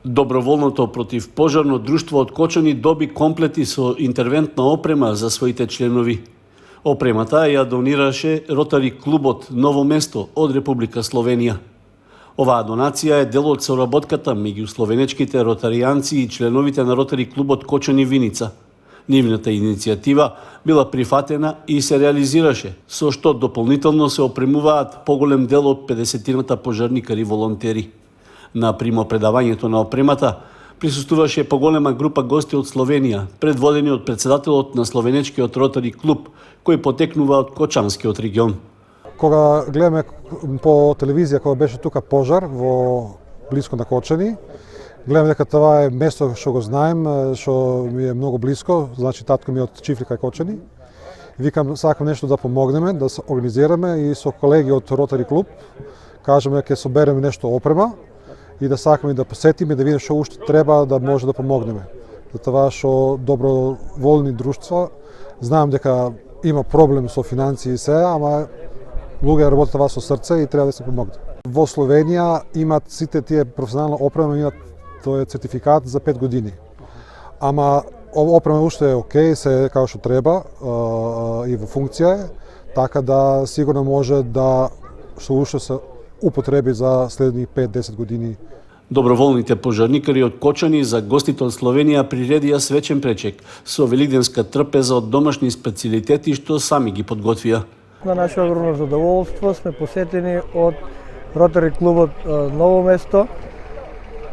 Доброволното противпожарно друштво од Кочани доби комплети со интервентна опрема за своите членови. Опремата ја донираше Ротари клубот Ново место од Република Словенија. Оваа донација е дел од соработката меѓу словенечките ротаријанци и членовите на Ротари клубот Кочани Виница. Нивната иницијатива била прифатена и се реализираше, со што дополнително се опремуваат поголем дел од 50-тината пожарникари волонтери. На примопредавањето на опремата присуствуваше поголема група гости од Словенија, предводени од председателот на словенечкиот Ротари клуб, кој потекнува од Кочанскиот регион. Кога гледаме по телевизија кога беше тука пожар во блиско на Кочани, гледаме дека това е место што го знаем, што ми е многу блиско, значи татко ми е од Чифлика и Кочани. Викам, сакам нешто да помогнеме, да се организираме и со колеги од Ротари клуб кажеме ќе собереме нешто опрема и да сакаме да посетиме, да видиме што уште треба да може да помогнеме. За това што доброволни друштва, знам дека има проблем со финансии и се, ама луѓе работат това со срце и треба да се помогне. Во Словенија имат сите тие професионална опрема, имат тој сертификат за 5 години. Ама опрема уште е окей, се како што треба и во функција е, така да сигурно може да што уште се употреби за следни 5-10 години. Доброволните пожарникари од Кочани за гостите од Словенија приредија свечен пречек со велигденска трпеза од домашни специјалитети што сами ги подготвија. На наше огромно задоволство сме посетени од Ротари клубот Ново место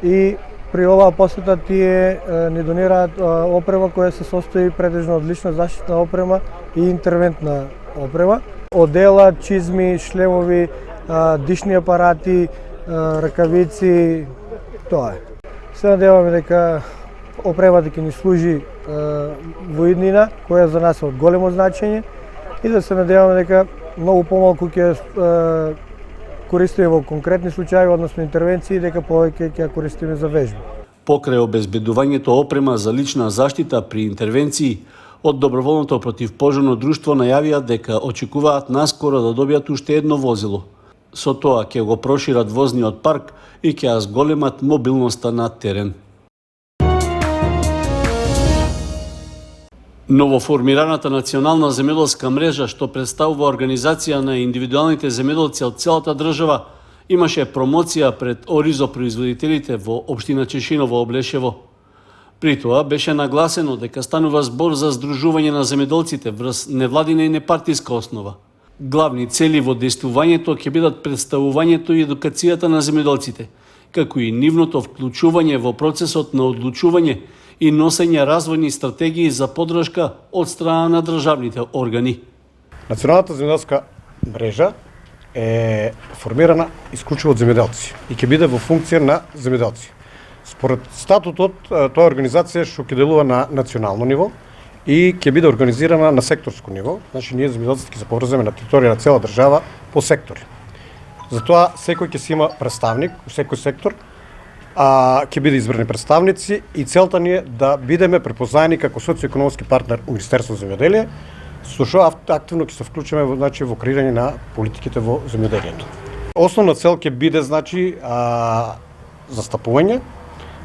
и при оваа посета тие ни донираат опрема која се состои претежно од лична заштитна опрема и интервентна опрема. Одела, чизми, шлемови, дишни апарати, ракавици, тоа е. Се надеваме дека опремата ќе ни служи во иднина, која за нас е од големо значење, и да се надеваме дека многу помалку ќе користиме во конкретни случаи, односно интервенции, дека повеќе ќе користиме за вежби. Покрај обезбедувањето опрема за лична заштита при интервенции, од Доброволното противпожарно друштво најавија дека очекуваат наскоро да добијат уште едно возило. Со тоа ќе го прошират возниот парк и ќе ја зголемат мобилноста на терен. Новоформираната национална земјоделска мрежа, што представува организација на индивидуалните земјоделци од целата држава, имаше промоција пред оризо производителите во општина Чешиново Облешево. При тоа беше нагласено дека станува збор за здружување на земјоделците врз невладина и непартиска основа. Главни цели во действувањето ќе бидат представувањето и едукацијата на земјоделците, како и нивното вклучување во процесот на одлучување и носење развојни стратегии за поддршка од страна на државните органи. Националната земјоделска мрежа е формирана исклучиво од земјоделци и ќе биде во функција на земјоделци. Според статутот, тоа организација што ќе делува на национално ниво и ќе биде организирана на секторско ниво. Значи, ние земјоделците ќе се поврземе на територија на цела држава по сектори. Затоа секој ќе си има представник во секој сектор, ќе биде избрани представници и целта ни е да бидеме препознаени како социјоекономски партнер у Министерство за земјоделие, со што активно ќе се вклучиме во креирање на политиките во земјоделието. Основна цел ќе биде застапување,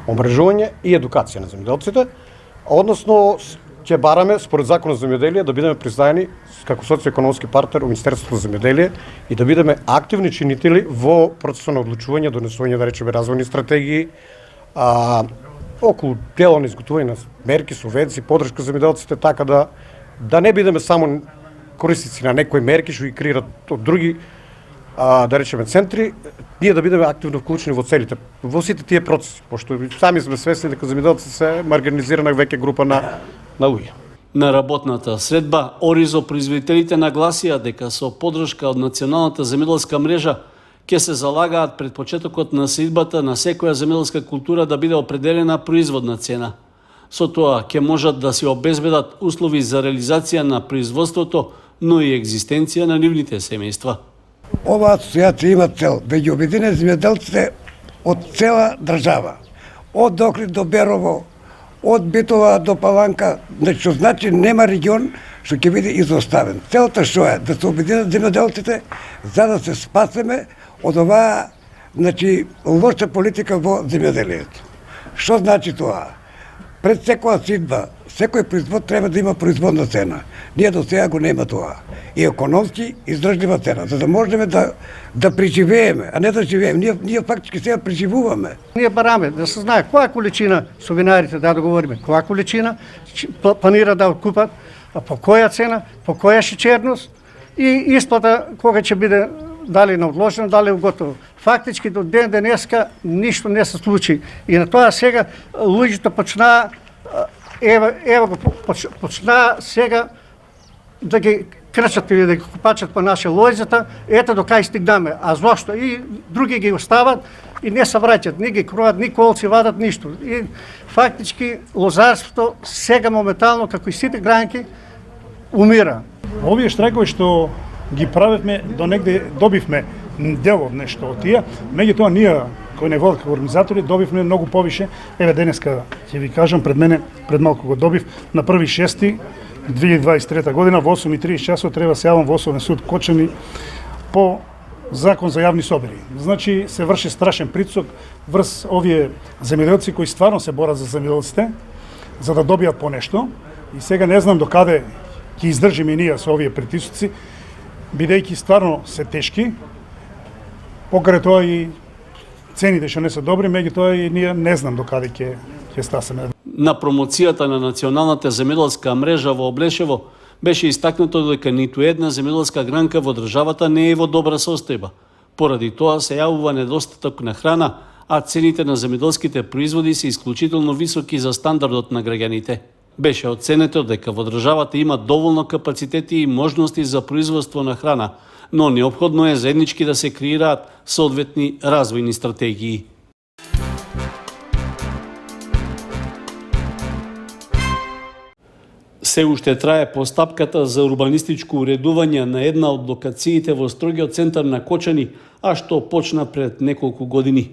омрежување и едукација на земјоделците, односно ќе бараме според Законот за земјоделие да бидеме признаени како социјоекономски партнер у Министерството за земјоделие и да бидеме активни чинители во процесот на одлучување, донесување, да речеме, развојни стратегии, околу дело на изготвување на мерки, субвенции, поддршка за земјоделците, така да не бидеме само корисници на некои мерки што ги креират од други, да речеме, центри, ние да бидеме активно вклучени во сите тие процеси, пошто сами сме свесни дека земјоделците се маргинализирана веќе група на луѓе. На работната средба, оризо производителите нагласија дека со поддршка од Националната земјоделска мрежа ќе се залагаат пред почетокот на сеидбата на секоја земјоделска култура да биде определена производна цена. Со тоа ќе можат да се обезбедат услови за реализација на производството, но и екзистенција на нивните семејства. Оваа асоциација има цел да ги обедине земјоделците од цела држава, од Охрид до Берово, од Битова до Паланка, што значи нема регион што ќе биде изоставен. Целта што е? Да се обединат земјоделците за да се спасеме од оваа лоша политика во земјоделието. Што значи тоа? Пред секоја сидба, секој производ треба да има производна цена. Ние до сега го нема тоа. И економски издржлива цена, за да можеме да преживееме, а не да живееме. Ние фактички сега преживуваме. Ние бараме да се знае која количина со винарите да договориме, која количина планира да откупат, а по која цена, по која шеќерност и исплата кога ќе биде дали на одложено, дали готово. Фактички до ден денеска ништо не се случи. И на тоа сега луѓето почнаа почнаа сега да ги крчат или да ги купачат по наша лојзата, ето до кај стигнаме. А зошто? И други ги остават и не се враќат, ни ги кројат, ни колци вадат, ништо. И фактички лозарството сега моментално, како и сите гранки, умира. Овие штрајкови што ги правевме, до негде добивме дел од нешто од тие, меѓутоа ние кои не водат како организатори добивме многу повише. Еве денеска ќе ви кажам, пред малку го добив на 1.6.2023 година во 8:30 часот треба се јавам во Осовен суд Кочани по закон за јавни собери. Значи се врши страшен притисок врз овие земјоделци кои стварно се борат за земјоделците за да добијат по нешто и сега не знам до каде ќе издржиме и ние со овие притисоци, бидејќи стварно се тешки, покрај тоа и цените што не се добри, меѓутоа и ние не знам до каде ќе стасеме. На промоцијата на националната земјоделска мрежа во Облешево беше истакнато дека ниту една земјоделска гранка во државата не е во добра состојба. Поради тоа се јавува недостаток на храна, а цените на земјоделските производи се исклучително високи за стандардот на граѓаните. Беше оценето дека во државата има доволно капацитети и можности за производство на храна, но неопходно е заеднички да се креираат соодветни развојни стратегии. Се уште трае постапката за урбанистичко уредување на една од локациите во строгиот центар на Кочани, а што почна пред неколку години.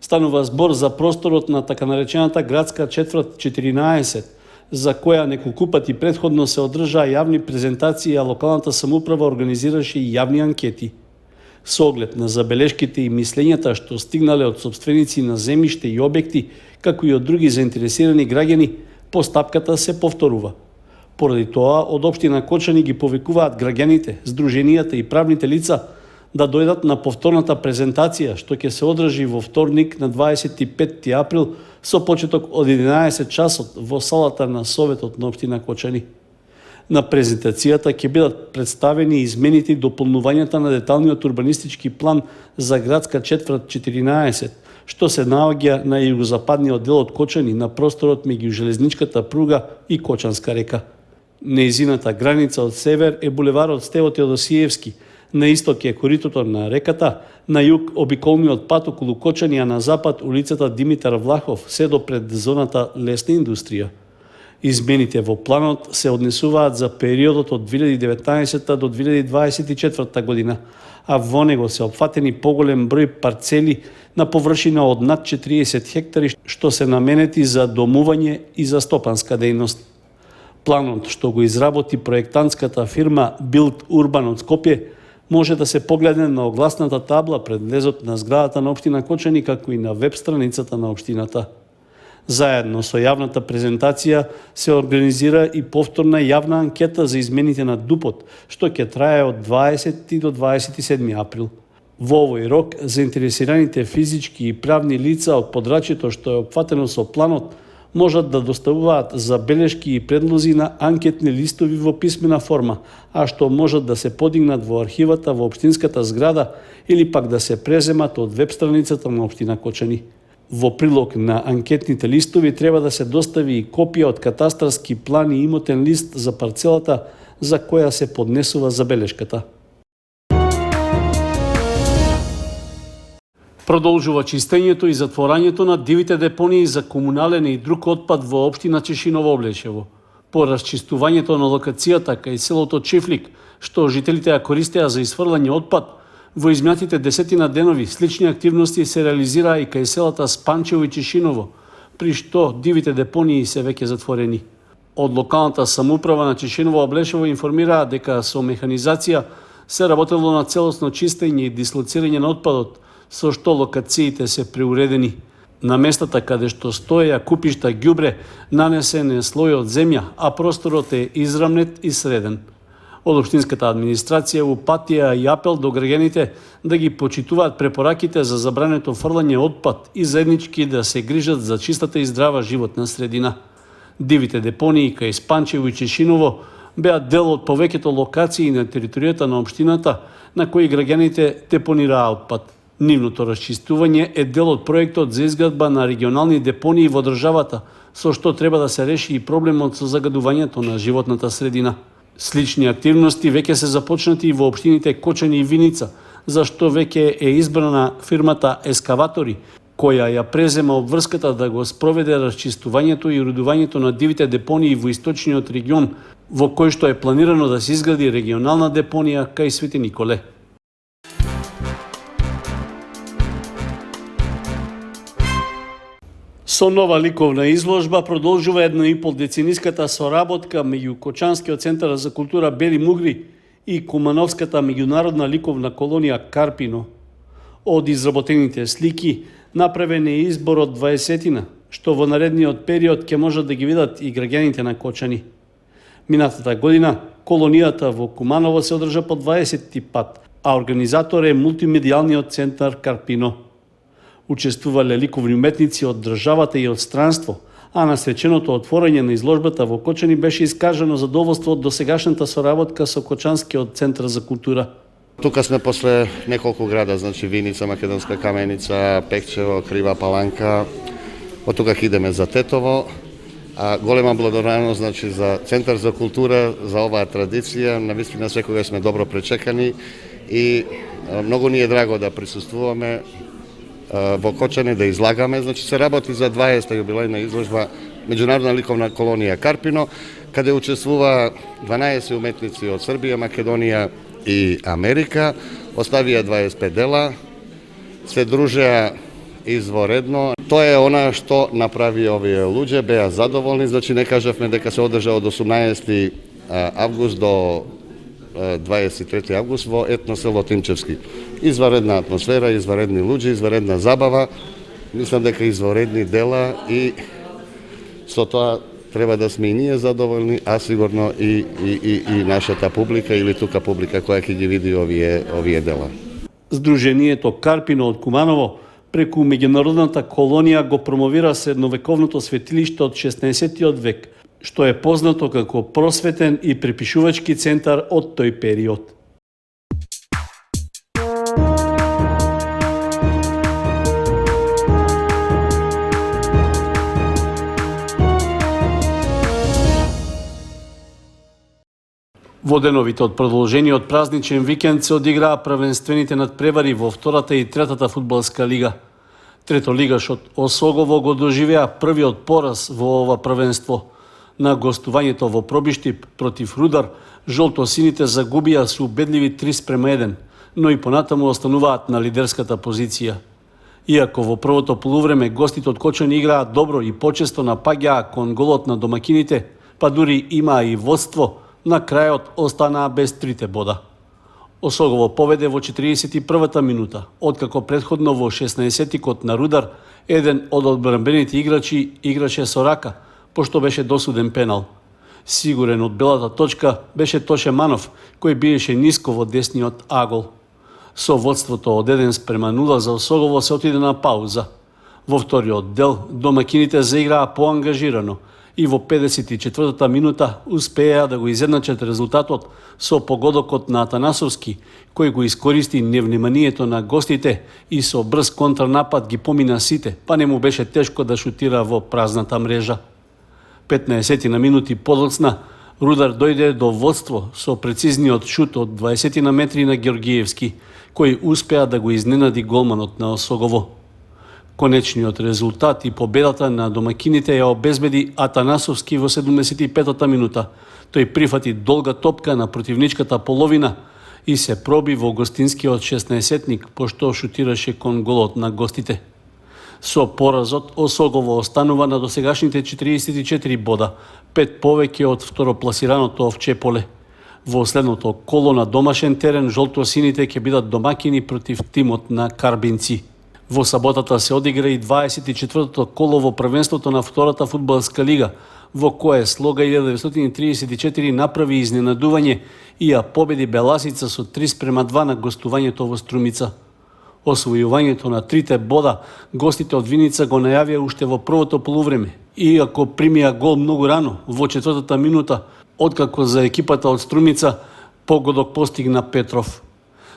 Станува збор за просторот на така наречената градска четврт 14, за која неколку пати претходно се одржаа јавни презентации, а локалната самоуправа организираше и јавни анкети. Со оглед на забелешките и мислењата што стигнале од сопственици на земјиште и објекти, како и од други заинтересирани граѓани, постапката се повторува. Поради тоа, од општина Кочани ги повикуваат граѓаните, здруженијата и правните лица да дојдат на повторната презентација, што ќе се одржи во вторник на 25 април со почеток од 11 часот во салата на Советот на општина Кочани. На презентацијата ќе бидат представени измените и дополнувањата на деталниот урбанистички план за градска четврт 14, што се наоѓа на југозападниот дел од Кочани на просторот меѓу железничката пруга и Кочанска река. Неизината граница од север е булеварот Стево Теодосиевски, на исток е коритото на реката, на југ обиколниот пат околу Кочани, а на запад улицата Димитар Влахов, се до пред зоната лесна индустрија. Измените во планот се однесуваат за периодот од 2019 до 2024 година, а во него се опфатени поголем број парцели на површина од над 40 хектари, што се наменети за домување и за стопанска дејност. Планот што го изработи проектантската фирма Build Urban од Скопје може да се погледне на огласната табла пред влезот на зградата на општина Кочани, како и на веб страницата на општината. Заедно со јавната презентација се организира и повторна јавна анкета за измените на ДУПот, што ќе трае од 20 до 27 април. Во овој рок, заинтересираните физички и правни лица од подрачјето што е опфатено со планот можат да доставуваат забелешки и предлози на анкетни листови во писмена форма, а што можат да се подигнат во архивата во општинската зграда или пак да се преземат од веб страницата на општина Кочани. Во прилог на анкетните листови треба да се достави и копија од катастарски план и имотен лист за парцелата за која се поднесува забелешката. Продолжува чистењето и затворањето на дивите депонии за комунален и друг отпад во општина Чешиново Облешево. По расчистувањето на локацијата кај селото Чифлик, што жителите ја користеа за изфрлање отпад, во изминатите десетина денови слични активности се реализираа и кај селата Спанчево и Чешиново, при што дивите депонии се веќе затворени. Од локалната самоуправа на Чешиново Облешево информираа дека со механизација се работело на целосно чистење и дислоцирање на отпадот, со што локациите се преуредени. На местата каде што стоеја купишта ѓубре, нанесен е слој од земја, а просторот е израмнет и среден. Од општинската администрација упатија и апел до граѓаните да ги почитуваат препораките за забрането фрлање отпад и заеднички да се грижат за чистата и здрава животна средина. Дивите депонии кај Спанчево и Чешиново беа дел од повеќето локации на територијата на општината на кои граѓаните депонираа отпад. Нивното расчистување е дел од проектот за изградба на регионални депонии во државата, со што треба да се реши и проблемот со загадувањето на животната средина. Слични активности веќе се започнати и во општините Кочани и Виница, за што веќе е избрана фирмата Ескаватори, која ја презема обврската да го спроведе расчистувањето и уредувањето на дивите депонии во источниот регион, во кој што е планирано да се изгради регионална депонија кај Свети Николе. Со нова ликовна изложба продолжува 1,5-децениската соработка меѓу Кочанскиот центар за култура Бели Мугри и Кумановската меѓународна ликовна колонија Карпино. Од изработените слики направен е избор од 20-тина, што во наредниот период ќе можат да ги видат и граѓаните на Кочани. Минатата година колонијата во Куманово се одржа по 20-ти пат, а организатор е мултимедијалниот центар Карпино. Учествувале ликовни уметници од државата и од странство, а на свеченото отворање на изложбата во Кочани беше искажано задоволство од досегашната соработка со Кочанскиот центар за култура. Тука сме после неколку града, значи Виница, Македонска Каменица, Пекчево, Крива Паланка. Од тука идеме за Тетово. А голема благодарност значи за Центар за култура за оваа традиција. Навистина секогаш сме добро пречекани и многу ни е драго да присуствуваме во Кочани да излагаме. Значи се работи за 20-та јубилејна изложба Меѓународна ликовна колонија Карпино, каде учествува 12 уметници од Србија, Македонија и Америка. Оставија 25 дела, се дружеа изворедно. Тоа е она што направи овие луѓе, беа задоволни, значи не кажавме дека се одржа од 18 август до 23 август во етно село Тимчевски. Изваредна атмосфера, изваредни луѓе, изваредна забава, мислам дека изваредни дела и со тоа треба да сме и ние задоволни, а сигурно и нашата публика или тука публика која ќе ги види овие дела. Сдруженијето Карпино од Куманово преку меѓународната колонија го промовира средновековното светилиште од 16-тиот век, што е познато како просветен и препишувачки центар од тој период. Во деновите од продолжениот празничен викенд се одиграа првенствените надпревари во втората и третата фудбалска лига. Третолигашот Осогово го доживеа првиот пораз во ова првенство. На гостувањето во Пробиштип против Рудар, жолто-сините загубија со убедливи 3:1, но и понатаму остануваат на лидерската позиција. Иако во првото полувреме гостите од Кочани играа добро и почесто напаѓаа кон голот на домакините, па дури имаа и водство, на крајот останаа без 3 бода. Осогово поведе во 41-та минута, откако претходно во 16-тикот на Рудар, еден од одбранбените играчи играше со рака, пошто беше досуден пенал. Сигурен од белата точка беше Тоше Манов, кој биеше ниско во десниот агол. Со водството од 1:0 за Осогово се отиде на пауза. Во вториот дел домакините заиграа поангажирано и во 54-та минута успеа да го изедначат резултатот со погодокот на Атанасовски, кој го искористи невниманието на гостите и со брз контранапад ги помина сите, па не му беше тешко да шутира во празната мрежа. 15 на минути подоцна, Рудар дојде до водство со прецизниот шут од 20 на метри на Георгиевски, кој успеа да го изненади голманот на Осогово. Конечниот резултат и победата на домакините ја обезбеди Атанасовски во 75-та минута. Тој прифати долга топка на противничката половина и се проби во гостинскиот 16-тник, пошто шутираше кон голот на гостите. Со поразот Осогово останува на досегашните 44 бода, 5 повеќе од второпласираното Овчеполе. Во следното коло на домашен терен жолто-сините ќе бидат домакини против тимот на Карбинци. Во саботата се одигра и 24-то коло во првенството на втората фудбалска лига, во кое Слога 1934 направи изненадување и ја победи Беласица со 3:2 на гостувањето во Струмица. Освојувањето на 3 бода гостите од Виница го најавија уште во првото полувреме, иако примија гол многу рано, во 4-та минута, откако за екипата од Струмица погодок постигна Петров.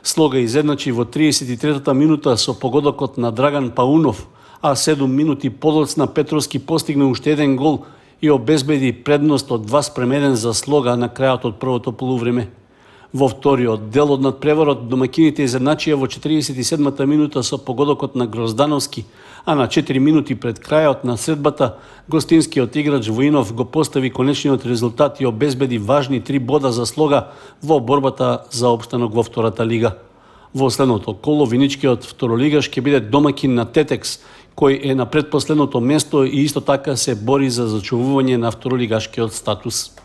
Слога изедначи во 33-та минута со погодокот на Драган Паунов, а 7 минути подоцна Петровски постигна уште еден гол и обезбеди предност од 2:1 за Слога на крајот од првото полувреме. Во вториот дел од надпреварот домаќините изедначија во 47-та минута со погодокот на Гроздановски, а на 4 минути пред крајот на средбата гостинскиот играч Воинов го постави конечниот резултат и обезбеди важни 3 бода за Слога во борбата за опстанок во втората лига. Во следното коло виничкиот второлигаш ќе биде домаќин на Тетекс, кој е на предпоследното место и исто така се бори за зачувување на второлигашкиот статус.